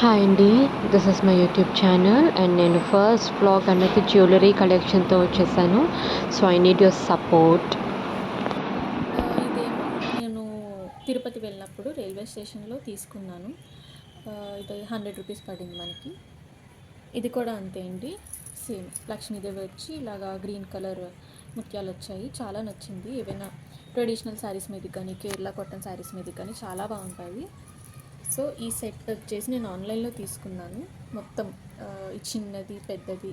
Hi అండి. This is my YouTube channel and నేను first vlog అనేది జ్యువెలరీ కలెక్షన్తో వచ్చేసాను. So I need your support. ఇదేమో నేను తిరుపతి వెళ్ళినప్పుడు రైల్వే స్టేషన్‌లో తీసుకున్నాను. ఇది 100 రూపీస్ పడింది మనకి. ఇది కూడా అంతే అండి. సేమ్ లక్ష్మీదేవి వచ్చి ఇలాగా గ్రీన్ కలర్ ముత్యాలొచ్చాయి. చాలా నచ్చింది. ఏవైనా ట్రెడిషనల్ శారీస్ మీదకి కానీ, కేరళ కాటన్ శారీస్ మీదకి కానీ చాలా బాగుంటాయి. సో ఈ సెట్ వచ్చేసి నేను ఆన్లైన్‌లో తీసుకున్నాను. మొత్తం ఈ చిన్నది, పెద్దది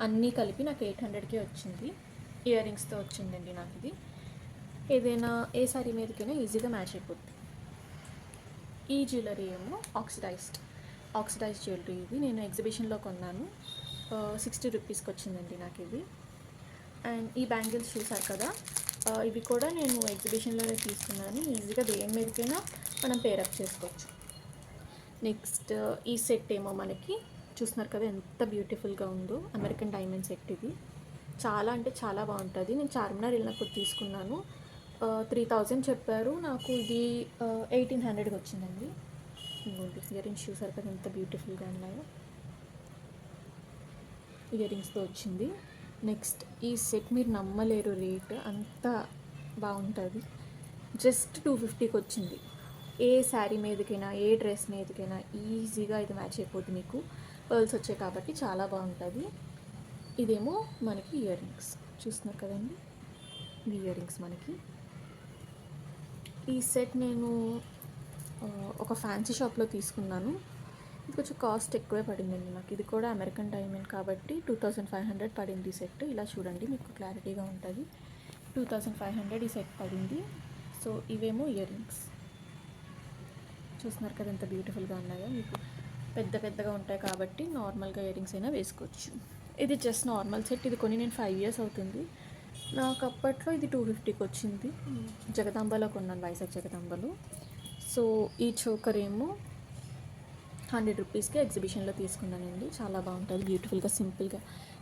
అన్నీ కలిపి నాకు 800కే వచ్చింది. ఇయర్ రింగ్స్‌తో వచ్చిందండి నాకిది. ఏదైనా ఏ శారీ మీదకైనా ఈజీగా మ్యాచ్ అయిపోద్ది. ఈ జ్యువెలరీ ఏమో ఆక్సిడైజ్డ్ జ్యువెలరీ. ఇది నేను ఎగ్జిబిషన్లో కొన్నాను. 60 రూపీస్కి వచ్చిందండి నాకు ఇది. అండ్ ఈ బ్యాంగిల్స్ చూసారు కదా, ఇవి కూడా నేను ఎగ్జిబిషన్లోనే తీసుకున్నాను. ఈజీగా దేని మీదకైనా మనం పేరప్ చేసుకోవచ్చు. నెక్స్ట్ ఈ సెట్ ఏమో మనకి చూస్తున్నారు కదా ఎంత బ్యూటిఫుల్గా ఉందో. అమెరికన్ డైమండ్ సెట్ ఇది. చాలా అంటే చాలా బాగుంటుంది. నేను చార్మినార్ వెళ్ళినప్పుడు తీసుకున్నాను. 3000 చెప్పారు. నాకు ఇది 1800కి వచ్చిందండి. ఇంకోటి ఇయర్ రింగ్స్ చూసారు కదా ఎంత బ్యూటిఫుల్గా ఉన్నాయో. ఇయర్ రింగ్స్తో వచ్చింది. నెక్స్ట్ ఈ సెట్ మీరు నమ్మలేరు, రేట్ అంత బాగుంటుంది. జస్ట్ 250కి వచ్చింది. ఏ శారీ మీదకైనా, ఏ డ్రెస్ మీదకైనా ఈజీగా ఇది మ్యాచ్ అయిపోద్ది. మీకు పర్ల్స్ వచ్చాయి కాబట్టి చాలా బాగుంటుంది. ఇదేమో మనకి ఇయర్ రింగ్స్ చూస్తున్నారు కదండి. ఇవి ఇయర్ రింగ్స్ మనకి. ఈ సెట్ నేను ఒక ఫ్యాన్సీ షాప్లో తీసుకున్నాను. ఇది కొంచెం కాస్ట్ ఎక్కువే పడిందండి నాకు. ఇది కూడా అమెరికన్ డైమండ్ కాబట్టి 2500 పడింది ఈ సెట్. ఇలా చూడండి మీకు క్లారిటీగా ఉంటుంది. 2500 ఈ సెట్ పడింది. సో ఇవేమో ఇయర్ రింగ్స్ చూస్తున్నారు కదా ఎంత బ్యూటిఫుల్గా ఉన్నాయో. మీకు పెద్ద పెద్దగా ఉంటాయి కాబట్టి నార్మల్గా ఇయర్ రింగ్స్ అయినా వేసుకోవచ్చు. ఇది జస్ట్ నార్మల్ సెట్. ఇది కొని నేను 5 years అవుతుంది. నాకు అప్పట్లో ఇది 250కి వచ్చింది. జగదాంబలో కొన్నాను, వైజాగ్ జగదాంబలో. సో ఈ చోకర్ ఏమో 100 రూపీస్కి ఎగ్జిబిషన్లో తీసుకున్నానండి. చాలా బాగుంటుంది, బ్యూటిఫుల్గా సింపుల్గా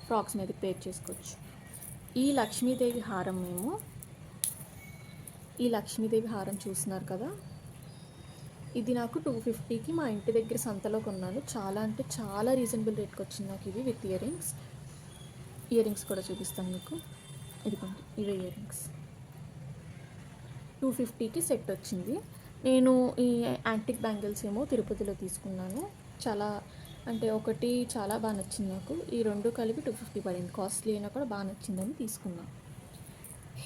ఫ్రాక్స్ మీదకి పేర్ చేసుకోవచ్చు. ఈ లక్ష్మీదేవి హారం ఏమో, ఈ లక్ష్మీదేవి హారం చూస్తున్నారు కదా, ఇది నాకు 250కి మా ఇంటి దగ్గర సంతలో కొన్నాను. చాలా అంటే చాలా రీజనబుల్ రేట్కి వచ్చింది నాకు ఇది, with ear rings. Ear rings కూడా చూపిస్తాను మీకు. ఇదిగోండి ఇవే ఇయర్ రింగ్స్. 250కి సెట్ వచ్చింది. నేను ఈ యాంటిక్ బ్యాంగిల్స్ ఏమో తిరుపతిలో తీసుకున్నాను. చాలా అంటే ఒకటి చాలా బాగా నచ్చింది నాకు. ఈ రెండు కలిపి 250 పడింది. కాస్ట్లీ అయినా కూడా బాగా నచ్చిందని తీసుకున్నాను.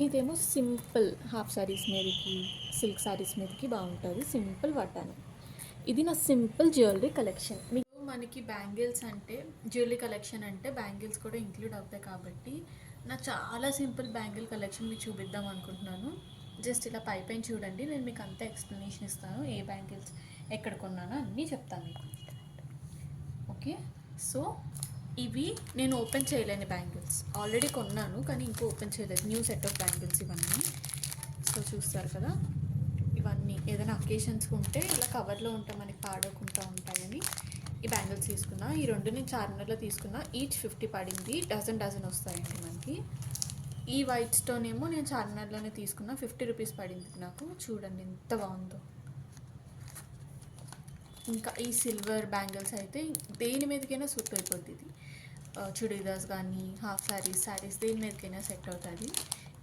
ఇదేమో సింపుల్ హాఫ్ శారీస్ మీదకి, సిల్క్ శారీస్ మీదకి బాగుంటుంది. సింపుల్ వడ్డాను. ఇది నా సింపుల్ జ్యువెలరీ కలెక్షన్. మీకు మనకి బ్యాంగిల్స్ అంటే, జ్యువెలరీ కలెక్షన్ అంటే బ్యాంగిల్స్ కూడా ఇంక్లూడ్ అవుతాయి కాబట్టి నా చాలా సింపుల్ బ్యాంగిల్ కలెక్షన్ మీకు చూపిద్దాం అనుకుంటున్నాను. జస్ట్ ఇలా పైన చూడండి, నేను మీకు అంతా ఎక్స్ప్లెనేషన్ ఇస్తాను. ఏ బ్యాంగిల్స్ ఎక్కడ కొన్నానో అన్నీ చెప్తాను మీకు. ఓకే, సో ఇవి నేను ఓపెన్ చేయలేని బ్యాంగిల్స్. ఆల్రెడీ కొన్నాను కానీ ఇంకో ఓపెన్ చేయలేదు. న్యూ సెట్ ఆఫ్ బ్యాంగిల్స్ ఇవన్నీ. సో చూస్తారు కదా, ఇవన్నీ ఏదైనా అకేషన్స్ ఉంటే ఇలా కవర్లో ఉంటే మనకి పాడకుండా ఉంటాయని ఈ బ్యాంగిల్స్ తీసుకున్నా. ఈ రెండు నేను చార్మినార్లో తీసుకున్నా. ఈచ్ 50 పడింది. డజన్ వస్తాయండి మనకి. ఈ వైట్ స్టోన్ ఏమో నేను చార్మినార్లోనే తీసుకున్నా. 50 రూపీస్ పడింది నాకు. చూడండి ఎంత బాగుందో. ఇంకా ఈ సిల్వర్ బ్యాంగిల్స్ అయితే దేని మీదకైనా సూట్ అయిపోద్ది. ఇది చుడీదార్స్ కానీ, హాఫ్ శారీస్ దేని మీదకైనా సెట్ అవుతుంది.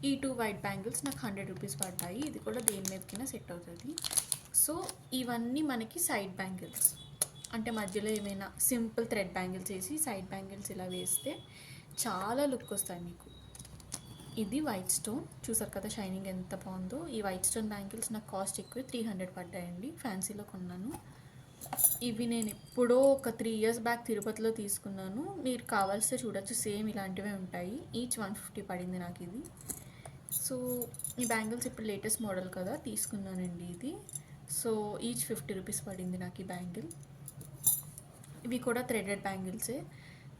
ఈ 2 వైట్ బ్యాంగిల్స్ నాకు 100 రూపీస్ పడ్డాయి. ఇది కూడా దేని మీదకైనా సెట్ అవుతుంది. సో ఇవన్నీ మనకి సైడ్ బ్యాంగిల్స్, అంటే మధ్యలో ఏమైనా సింపుల్ థ్రెడ్ బ్యాంగిల్స్ వేసి సైడ్ బ్యాంగిల్స్ ఇలా వేస్తే చాలా లుక్ వస్తాయి మీకు. ఇది వైట్ స్టోన్ చూసారు కదా, షైనింగ్ ఎంత బాగుందో. ఈ వైట్ స్టోన్ బ్యాంగిల్స్ నాకు కాస్ట్ ఎక్కువ, 300 పడ్డాయండి. ఫ్యాన్సీలో కొన్నాను. ఇవి నేను ఎప్పుడో ఒక 3 years బ్యాక్ తిరుపతిలో తీసుకున్నాను. మీరు కావాల్సి చూడొచ్చు, సేమ్ ఇలాంటివే ఉంటాయి. ఈచ్ 150 పడింది నాకు ఇది. సో ఈ బ్యాంగిల్స్ ఇప్పుడు లేటెస్ట్ మోడల్ కదా తీసుకున్నానండి ఇది. సో ఈచ్ 50 రూపీస్ పడింది నాకు ఈ బ్యాంగిల్. ఇవి కూడా థ్రెడెడ్ బ్యాంగిల్సే.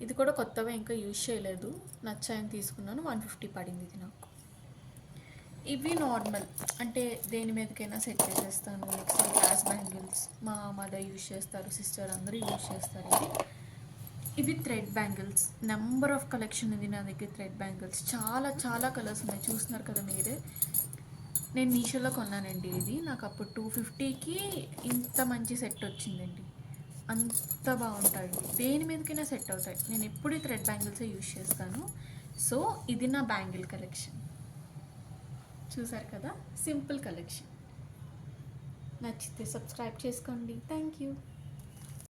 ఇది కూడా కొత్తగా ఇంకా యూజ్ చేయలేదు, నచ్చాయని తీసుకున్నాను. 150 పడింది ఇది నాకు. ఇవి నార్మల్, అంటే దేని మీదకైనా సెట్ చేసేస్తాను. నెక్స్ట్ గ్లాస్ బ్యాంగిల్స్ మా మదర్ యూజ్ చేస్తారు, సిస్టర్ అందరూ యూజ్ చేస్తారు. ఇవి thread bangles. Number of collection ఉంది నా దగ్గర థ్రెడ్ బ్యాంగిల్స్. చాలా చాలా కలర్స్ ఉన్నాయి, చూస్తున్నారు కదా మీరే. నేను మీషోలో కొన్నానండి ఇది. నాకు అప్పుడు 250కి ఇంత మంచి సెట్ వచ్చిందండి. అంత బాగుంటాయి, దేని మీదకైనా సెట్ అవుతాయి. నేను ఎప్పుడు ఈ థ్రెడ్ బ్యాంగిల్సే యూజ్ చేస్తాను. సో ఇది నా బ్యాంగిల్ కలెక్షన్. చూసారు కదా, సింపుల్ కలెక్షన్. నచ్చితే సబ్స్క్రైబ్ చేసుకోండి. Thank you.